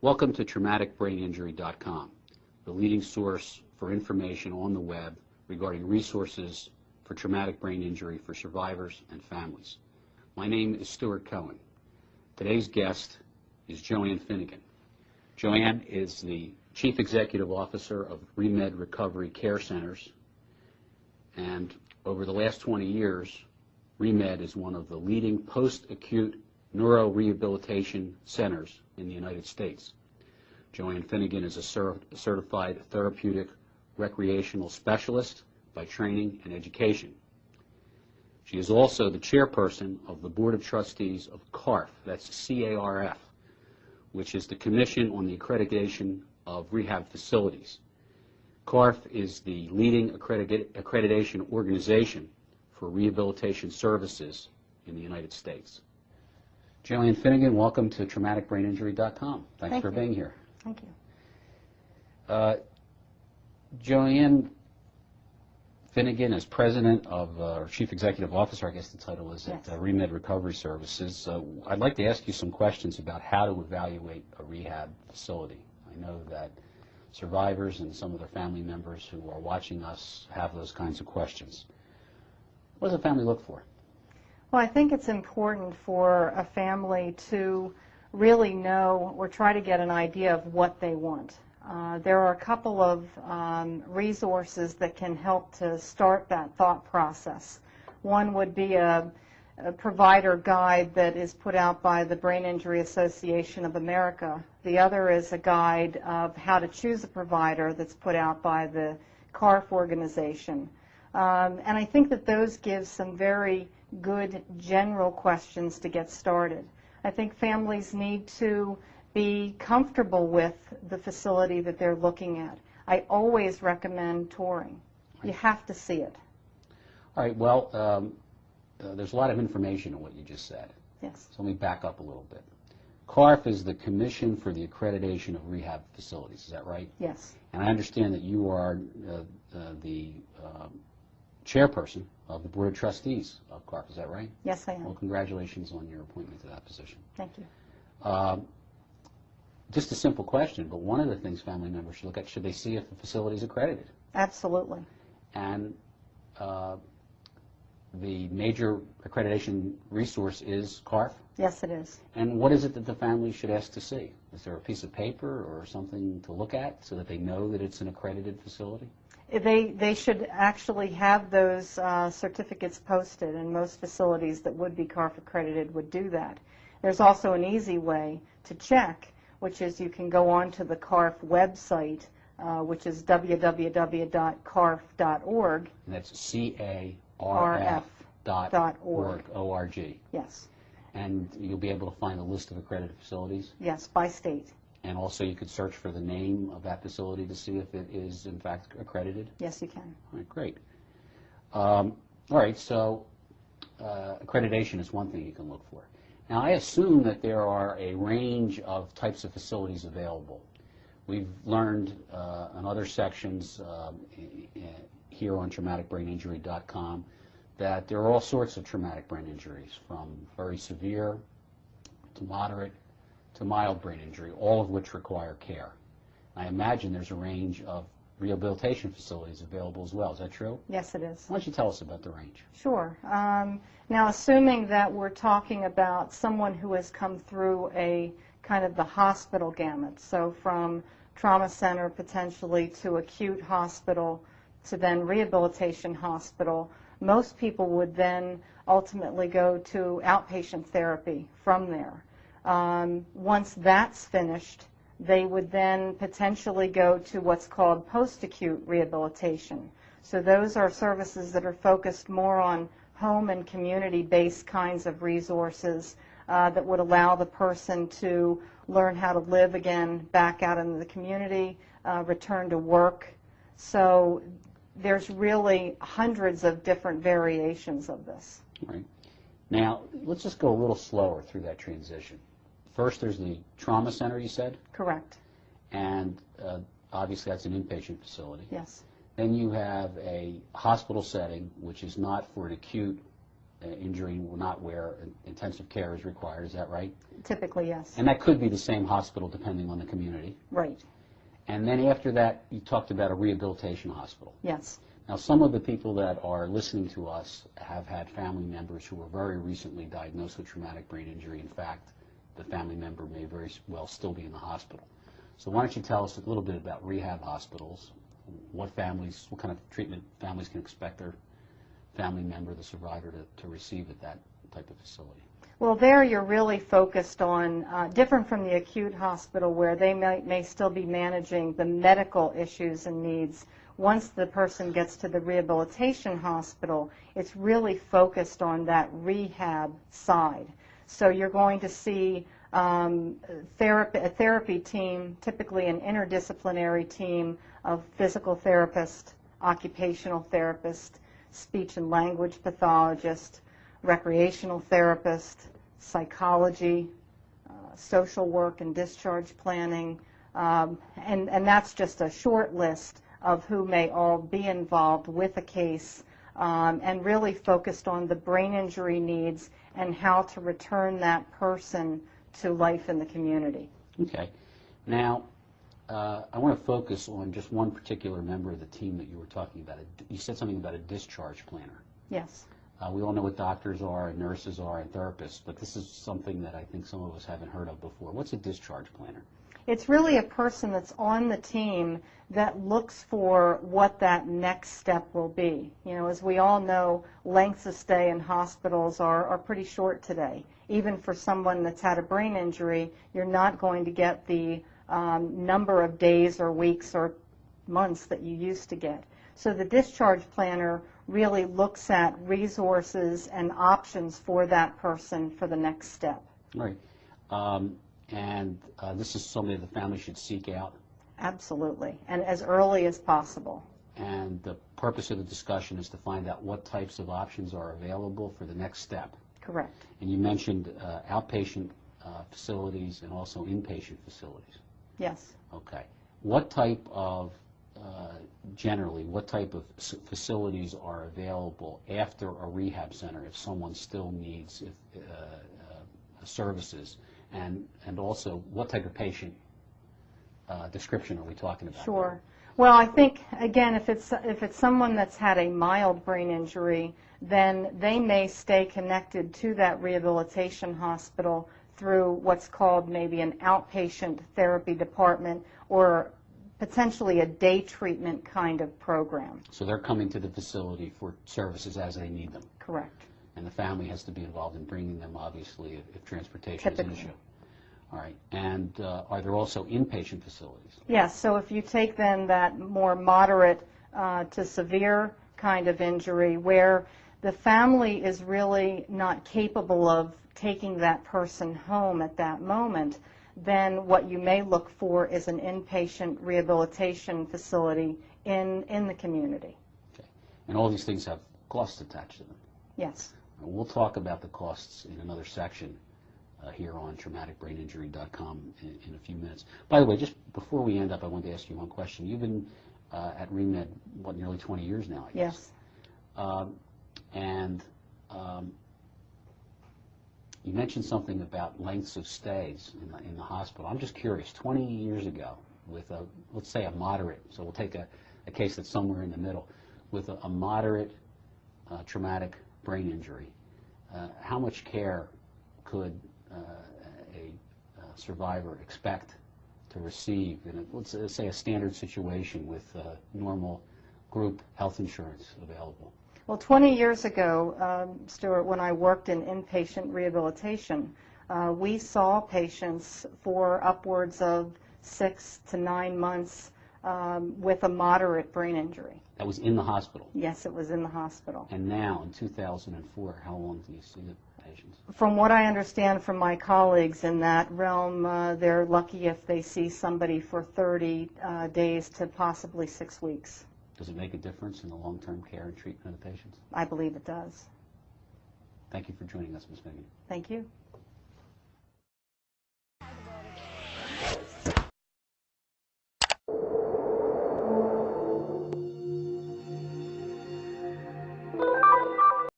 Welcome to traumaticbraininjury.com, the leading source for information on the web regarding resources for traumatic brain injury for survivors and families. My name is Stewart Cohen. Today's guest is Joanne Finegan. Joanne is the Chief Executive Officer of Remed Recovery Care Centers, and over the last 20 years, Remed is one of the leading post-acute neurorehabilitation centers in the United States. Joanne Finegan is a certified therapeutic recreational specialist by training and education. She is also the chairperson of the Board of Trustees of CARF, that's C-A-R-F, which is the Commission on the Accreditation of Rehab Facilities. CARF is the leading accreditation organization for rehabilitation services in the United States. Joanne Finegan, welcome to traumaticbraininjury.com. Thanks for being here. Thank you. Joanne Finegan is president of, or chief executive officer, I guess the title is, yes, at Remed Recovery Services. I'd like to ask you some questions about how to evaluate a rehab facility. I know that survivors and some of their family members who are watching us have those kinds of questions. What does a family look for? Well, I think it's important for a family to really know or try to get an idea of what they want. There are a couple of resources that can help to start that thought process. One would be a provider guide that is put out by the Brain Injury Association of America. The other is a guide of how to choose a provider that's put out by the CARF organization. And I think that those give some very good general questions to get started. I think families need to be comfortable with the facility that they're looking at. I always recommend touring. You have to see it. All right, well, there's a lot of information in what you just said. Yes. So let me back up a little bit. CARF is the Commission for the Accreditation of Rehab Facilities, is that right? Yes. And I understand that you are the chairperson of the Board of Trustees of CARF, is that right? Yes, I am. Well, congratulations on your appointment to that position. Thank you. Just a simple question, but one of the things family members should look at, should they see if the facility is accredited? Absolutely. And the major accreditation resource is CARF? Yes, it is. And what is it that the family should ask to see? Is there a piece of paper or something to look at so that they know that it's an accredited facility? They should actually have those certificates posted, and most facilities that would be CARF accredited would do that. There's also an easy way to check, which is you can go on to the CARF website, which is www.carf.org. And that's CARF.org, O-R-G. Yes. And you'll be able to find a list of accredited facilities? Yes, by state. And also you could search for the name of that facility to see if it is in fact accredited? Yes, you can. All right, great. All right, so accreditation is one thing you can look for. Now, I assume that there are a range of types of facilities available. We've learned in other sections here on traumaticbraininjury.com that there are all sorts of traumatic brain injuries, from very severe to moderate to mild brain injury, all of which require care. I imagine there's a range of rehabilitation facilities available as well. Is that true? Yes, it is. Why don't you tell us about the range? Sure. Now, assuming that we're talking about someone who has come through a kind of the hospital gamut, so from trauma center potentially to acute hospital to then rehabilitation hospital, most people would then ultimately go to outpatient therapy from there. Once that's finished, they would then potentially go to what's called post-acute rehabilitation. So those are services that are focused more on home and community-based kinds of resources that would allow the person to learn how to live again back out in the community, return to work. So there's really hundreds of different variations of this. Right. Now, let's just go a little slower through that transition. First, there's the trauma center, you said? Correct. And obviously that's an inpatient facility. Yes. Then you have a hospital setting, which is not for an acute injury, not where intensive care is required. Is that right? Typically, yes. And that could be the same hospital depending on the community. Right. And then after that, you talked about a rehabilitation hospital. Yes. Now, some of the people that are listening to us have had family members who were very recently diagnosed with traumatic brain injury. In fact, the family member may very well still be in the hospital. So why don't you tell us a little bit about rehab hospitals, what kind of treatment families can expect their family member, the survivor, to receive at that type of facility? Well, there you're really focused on, different from the acute hospital where they may still be managing the medical issues and needs. Once the person gets to the rehabilitation hospital, it's really focused on that rehab side. So you're going to see a therapy team, typically an interdisciplinary team of physical therapist, occupational therapist, speech and language pathologist, recreational therapist, psychology, social work and discharge planning, and that's just a short list of who may all be involved with a case, and really focused on the brain injury needs and how to return that person to life in the community. Okay. Now, I want to focus on just one particular member of the team that you were talking about. You said something about a discharge planner. Yes. We all know what doctors are and nurses are and therapists, but this is something that I think some of us haven't heard of before. What's a discharge planner? It's really a person that's on the team that looks for what that next step will be. You know, as we all know, lengths of stay in hospitals are pretty short today. Even for someone that's had a brain injury, you're not going to get the number of days or weeks or months that you used to get. So the discharge planner really looks at resources and options for that person for the next step. Right. And this is something the family should seek out? Absolutely, and as early as possible. And the purpose of the discussion is to find out what types of options are available for the next step. Correct. And you mentioned outpatient facilities and also inpatient facilities. Yes. Okay. What type of, generally, what type of facilities are available after a rehab center if someone still needs services? And also, what type of patient description are we talking about? Sure. Well, I think, again, if it's someone that's had a mild brain injury, then they may stay connected to that rehabilitation hospital through what's called maybe an outpatient therapy department or potentially a day treatment kind of program. So they're coming to the facility for services as they need them. Correct. And the family has to be involved in bringing them, obviously, if transportation is an issue. All right. And are there also inpatient facilities? Yes. So if you take then that more moderate to severe kind of injury where the family is really not capable of taking that person home at that moment, then what you may look for is an inpatient rehabilitation facility in the community. Okay. And all these things have costs attached to them? Yes. We'll talk about the costs in another section here on traumaticbraininjury.com in a few minutes. By the way, just before we end up, I wanted to ask you one question. You've been at ReMed, what, nearly 20 years now, I guess? Yes. And you mentioned something about lengths of stays in the hospital. I'm just curious, 20 years ago, with a, let's say a moderate, so we'll take a case that's somewhere in the middle, with a moderate traumatic brain injury, how much care could a survivor expect to receive in let's say a standard situation with normal group health insurance available? Well, 20 years ago, Stewart, when I worked in inpatient rehabilitation, we saw patients for upwards of 6 to 9 months with a moderate brain injury. That was in the hospital? Yes, it was in the hospital. And now, in 2004, how long do you see the patients? From what I understand from my colleagues in that realm, they're lucky if they see somebody for 30 days to possibly 6 weeks. Does it make a difference in the long-term care and treatment of the patients? I believe it does. Thank you for joining us, Ms. Finegan. Thank you.